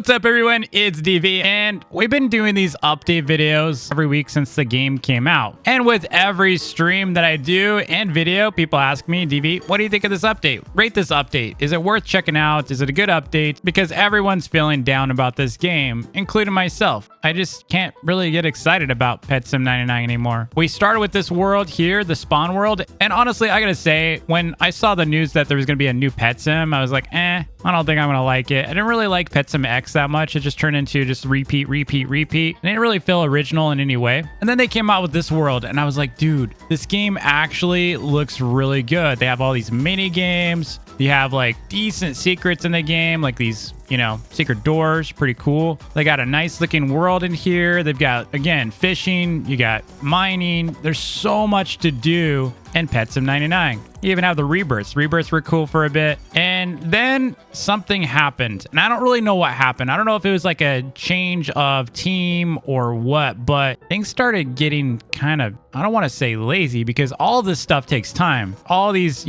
What's up, everyone? It's DV, and we've been doing these update videos every week since the game came out. And with every stream that I do and video, people ask me, DV, what do you think of this update? Rate this update. Is it worth checking out? Is it a good update? Because everyone's feeling down about this game, including myself. I just can't really get excited about Pet Sim 99 anymore. We started with this world here, the spawn world, and honestly, I gotta say, when I saw the news that there was gonna be a new Pet Sim, I was like, I don't think I'm gonna like it. I didn't really like Pet Sim X that much. It just turned into just repeat. It didn't really feel original in any way. And then they came out with this world, and I was like, dude, this game actually looks really good. They have all these mini games. You have like decent secrets in the game, like these, secret doors, pretty cool. They got a nice looking world in here. They've got, again, fishing, you got mining. There's so much to do in Pet Sim 99. You even have the rebirths. Rebirths were cool for a bit. And then something happened. And I don't really know what happened. I don't know if it was like a change of team or what, but things started getting kind of, I don't want to say lazy, because all this stuff takes time. All these,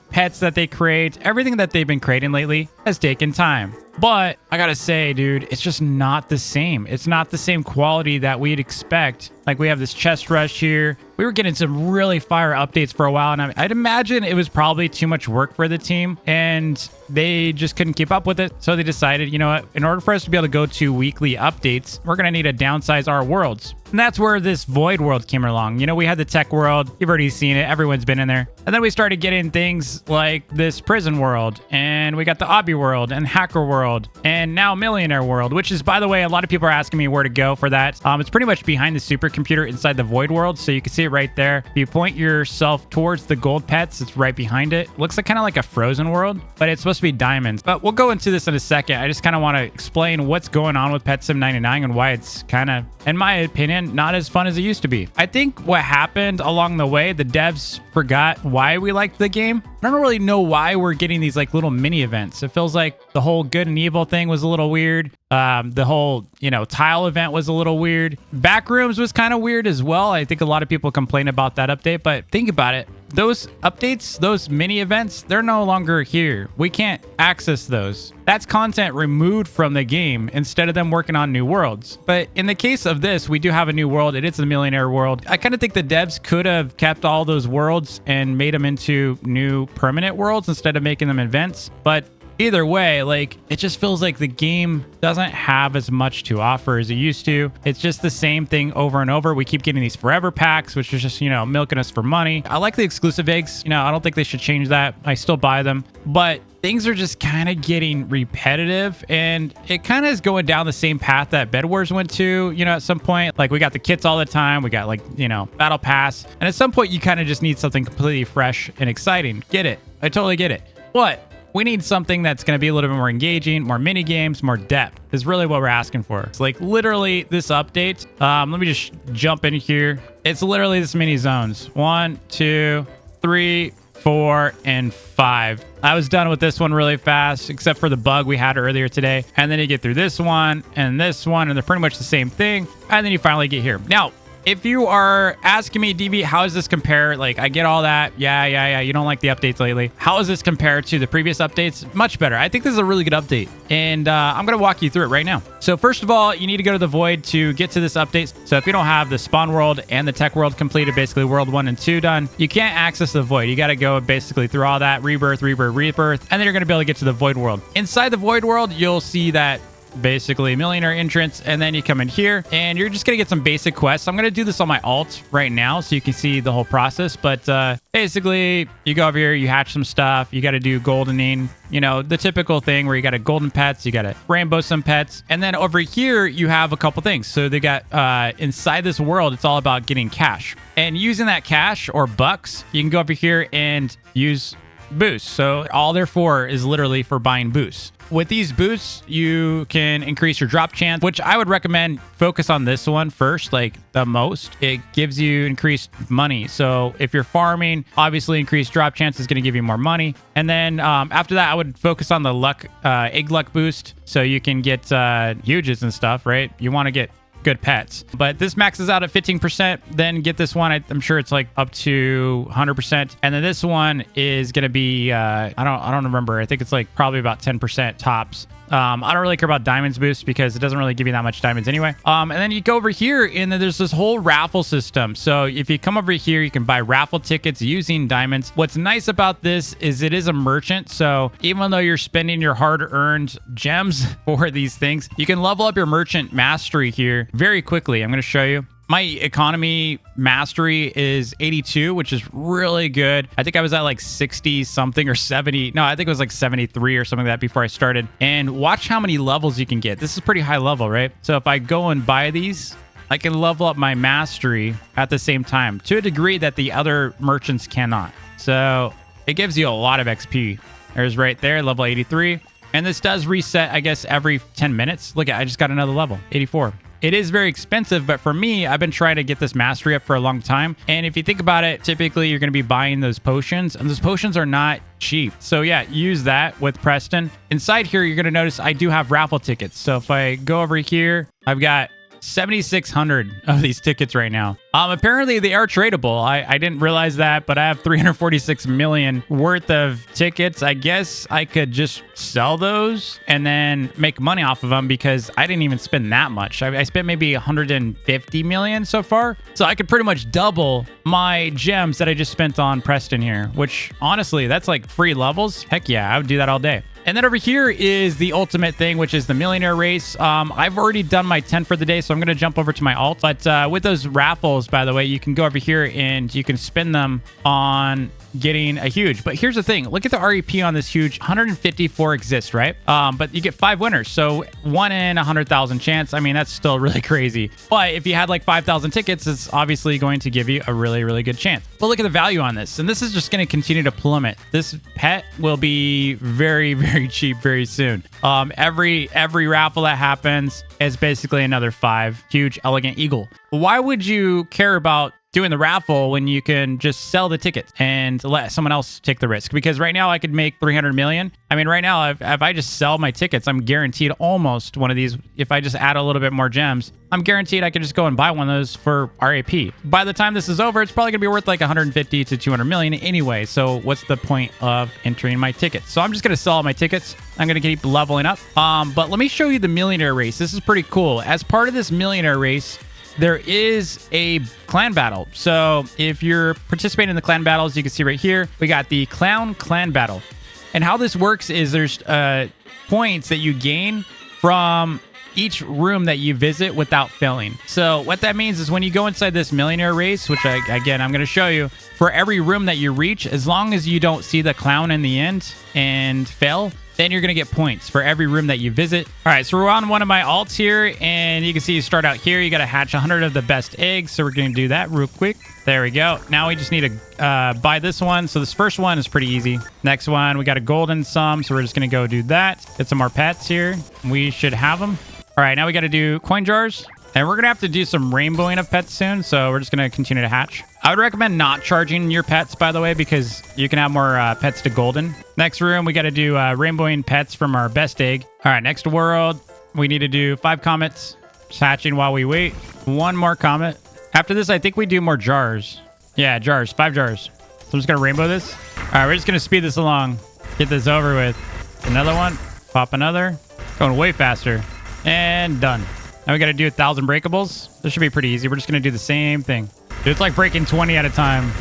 pets that they create, everything that they've been creating lately has taken time. But I gotta say, dude, it's just not the same. It's not the same quality that we'd expect. Like, we have this chest rush here. We were getting some really fire updates for a while, and I'd imagine it was probably too much work for the team, and they just couldn't keep up with it. So they decided, you know what, in order for us to be able to go to weekly updates, we're going to need to downsize our worlds. And that's where this Void World came along. We had the Tech World. You've already seen it. Everyone's been in there. And then we started getting things like this Prison World, and we got the Obby World and Hacker World, and now Millionaire World, which is, by the way, a lot of people are asking me where to go for that. It's pretty much behind the supercomputer inside the Void World, so you can see it right there. If you point yourself towards the gold pets, it's right behind it. Looks like kind of like a frozen world, but it's supposed to be diamonds. But we'll go into this in a second. I just kind of want to explain what's going on with Pet Sim 99 and why it's kind of, in my opinion, not as fun as it used to be. I think what happened along the way, the devs forgot why we liked the game. I don't really know why we're getting these like little mini events. It feels like the whole good and evil thing was a little weird. The whole, tile event was a little weird. Backrooms was kind of weird as well. I think a lot of people complain about that update, but think about it. Those updates, those mini events, they're no longer here. We can't access those. That's content removed from the game instead of them working on new worlds. But in the case of this, we do have a new world. It is the Millionaire World. I kind of think the devs could have kept all those worlds and made them into new permanent worlds instead of making them events. But either way, it just feels like the game doesn't have as much to offer as it used to. It's just the same thing over and over. We keep getting these forever packs, which is just, milking us for money. I like the exclusive eggs. I don't think they should change that. I still buy them. But things are just kind of getting repetitive, and it kind of is going down the same path that Bed Wars went to, at some point. Like, we got the kits all the time. We got Battle Pass. And at some point, you kind of just need something completely fresh and exciting. Get it. I totally get it. But we need something that's going to be a little bit more engaging, more mini games, more depth is really what we're asking for. It's like literally this update. Let me just jump in here. It's literally this mini zones. 1, 2, 3, 4, and 5. I was done with this one really fast, except for the bug we had earlier today. And then you get through this one, and they're pretty much the same thing. And then you finally get here. Now, if you are asking me, DV, how does this compare? Like, I get all that. Yeah. You don't like the updates lately. How does this compare to the previous updates? Much better. I think this is a really good update. And I'm going to walk you through it right now. So first of all, you need to go to the Void to get to this update. So if you don't have the Spawn World and the Tech World completed, basically World 1 and 2 done, you can't access the Void. You got to go basically through all that. Rebirth. And then you're going to be able to get to the Void World. Inside the Void World, you'll see that basically millionaire entrance, and then you come in here and you're just gonna get some basic quests. I'm gonna do this on my alt right now so you can see the whole process, but basically you go over here, you hatch some stuff, you got to do goldening, the typical thing where you got to golden pets, you got to rainbow some pets, and then over here you have a couple things. So they got inside this world, it's all about getting cash, and using that cash or bucks, you can go over here and use boosts. So all they're for is literally for buying boosts. With these boosts, you can increase your drop chance, which I would recommend focus on this one first, like the most. It gives you increased money. So if you're farming, obviously increased drop chance is going to give you more money. And then after that, I would focus on the luck, egg luck boost. So you can get huges and stuff, right? You want to get good pets. But this maxes out at 15%. Then get this one. I'm sure it's like up to 100%. And then this one is going to be, I don't remember. I think it's like probably about 10% tops. I don't really care about diamonds boost because it doesn't really give you that much diamonds anyway. And then you go over here and then there's this whole raffle system. So if you come over here, you can buy raffle tickets using diamonds. What's nice about this is it is a merchant. So even though you're spending your hard-earned gems for these things, you can level up your merchant mastery here very quickly. I'm going to show you. My economy mastery is 82, which is really good. I think I was at like 60 something or 70. No, I think it was like 73 or something like that before I started. And watch how many levels you can get. This is pretty high level, right? So if I go and buy these, I can level up my mastery at the same time to a degree that the other merchants cannot. So it gives you a lot of XP. There's right there, level 83. And this does reset, I guess, every 10 minutes. Look, I just got another level, 84. It is very expensive, but for me, I've been trying to get this mastery up for a long time. And if you think about it, typically you're going to be buying those potions, and those potions are not cheap. So yeah, use that with Preston. Inside here, you're going to notice I do have raffle tickets. So if I go over here, I've got 7,600 of these tickets right now. Apparently they are tradable. I didn't realize that, but I have 346 million worth of tickets. I guess I could just sell those and then make money off of them because I didn't even spend that much. I spent maybe 150 million so far. So I could pretty much double my gems that I just spent on Preston here, which honestly, that's like free levels. Heck yeah, I would do that all day. And then over here is the ultimate thing, which is the millionaire race. I've already done my 10 for the day, so I'm going to jump over to my alt. But with those raffles, by the way, you can go over here and you can spin them on getting a huge. But here's the thing. Look at the REP on this huge. 154 exists, right? But you get 5 winners. So 1 in 100,000 chance. I mean, that's still really crazy. But if you had like 5,000 tickets, it's obviously going to give you a really, really good chance. But look at the value on this. And this is just going to continue to plummet. This pet will be very, very cheap very soon. Every raffle that happens is basically another 5. Huge, elegant eagle. Why would you care about doing the raffle when you can just sell the tickets and let someone else take the risk? Because right now I could make 300 million. I mean, right now, if I just sell my tickets, I'm guaranteed almost one of these. If I just add a little bit more gems, I'm guaranteed I could just go and buy one of those for RAP. By the time this is over, it's probably gonna be worth like 150 to 200 million anyway. So what's the point of entering my tickets? So I'm just gonna sell all my tickets. I'm gonna keep leveling up. But let me show you the millionaire race. This is pretty cool. As part of this millionaire race, there is a clan battle. So if you're participating in the clan battles, you can see right here, we got the clown clan battle. And how this works is there's points that you gain from each room that you visit without failing. So what that means is when you go inside this millionaire race, which again, I'm going to show you, for every room that you reach, as long as you don't see the clown in the end and fail, then you're going to get points for every room that you visit. All right, so we're on one of my alts here, and you can see you start out here. You got to hatch 100 of the best eggs, so we're going to do that real quick. There we go. Now we just need to buy this one. So this first one is pretty easy. Next one, we got a golden sum, so we're just going to go do that. Get some more pets here. We should have them. All right, now we got to do coin jars. And we're going to have to do some rainbowing of pets soon, so we're just going to continue to hatch. I would recommend not charging your pets, by the way, because you can have more pets to golden. Next room, we got to do rainbowing pets from our best egg. All right, next world, we need to do 5 comets. Just hatching while we wait. 1 more comet. After this, I think we do more jars. Yeah, jars, 5 jars. So I'm just going to rainbow this. All right, we're just going to speed this along. Get this over with. Another one. Pop another. Going way faster. And done. Now we got to do 1,000 breakables. This should be pretty easy. We're just going to do the same thing. Dude, it's like breaking 20 at a time.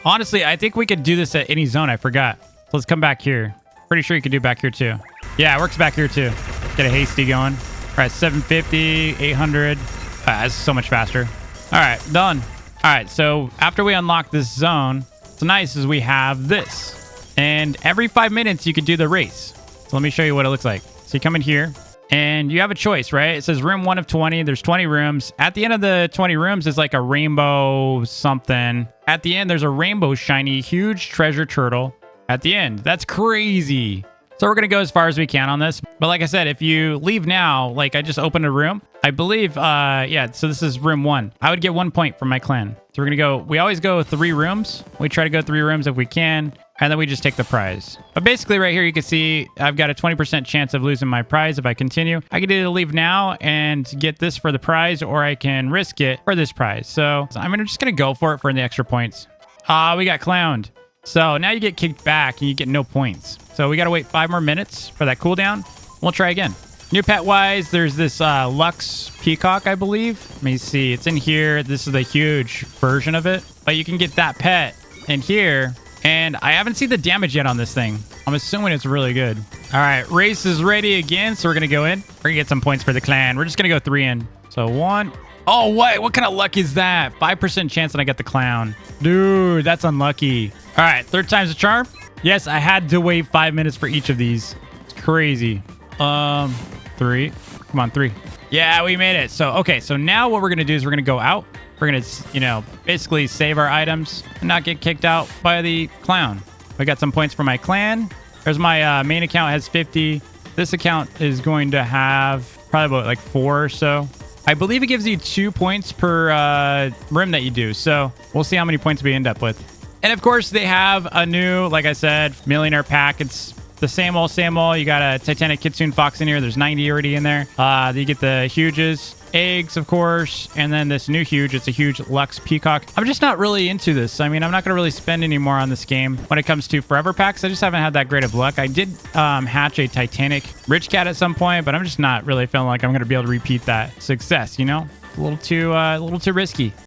Honestly, I think we could do this at any zone. I forgot. So let's come back here. Pretty sure you could do back here too. Yeah, it works back here too. Get a hasty going. All right, 750, 800. That's so much faster. All right, done. All right, so after we unlock this zone, what's nice is we have this. And every 5 minutes, you could do the race. So let me show you what it looks like. So you come in here. And you have a choice, right? It says room 1 of 20. There's 20 rooms. At the end of the 20 rooms is like a rainbow something. At the end, there's a rainbow shiny, huge treasure turtle at the end. That's crazy. So we're going to go as far as we can on this. But like I said, if you leave now, like I just opened a room, I believe, yeah, so this is room 1. I would get 1 point from my clan. So we're going to go, we always go 3 rooms. We try to go 3 rooms if we can. And then we just take the prize. But basically right here, you can see I've got a 20% chance of losing my prize if I continue. I can either leave now and get this for the prize, or I can risk it for this prize. So I'm just going to go for it for the extra points. We got clowned. So now you get kicked back and you get no points. So we got to wait 5 more minutes for that cooldown. We'll try again. New pet wise, there's this Lux Peacock, I believe. Let me see. It's in here. This is the huge version of it. But you can get that pet in here. And I haven't seen the damage yet on this thing. I'm assuming it's really good. All right, race is ready again. So we're going to go in. We're going to get some points for the clan. We're just going to go 3 in. So 1. Oh, what kind of luck is that? 5% chance that I get the clown. Dude, that's unlucky. All right, 3rd time's a charm. Yes, I had to wait 5 minutes for each of these. It's crazy. 3. Come on, 3. Yeah, we made it. So, okay. So now what we're going to do is we're going to go out. We're going to, basically save our items and not get kicked out by the clown. I got some points for my clan. There's my main account has 50. This account is going to have probably about like 4 or so. I believe it gives you 2 points per rim that you do. So we'll see how many points we end up with. And of course, they have a new, like I said, millionaire pack. It's the same old, same old. You got a Titanic Kitsune Fox in here. There's 90 already in there. You get the huges, eggs, of course, and then this new huge. It's a huge Lux Peacock. I'm just not really into this. I mean, I'm not going to really spend any more on this game when it comes to forever packs. I just haven't had that great of luck. I did hatch a Titanic Rich Cat at some point, but I'm just not really feeling like I'm going to be able to repeat that success, A little too risky.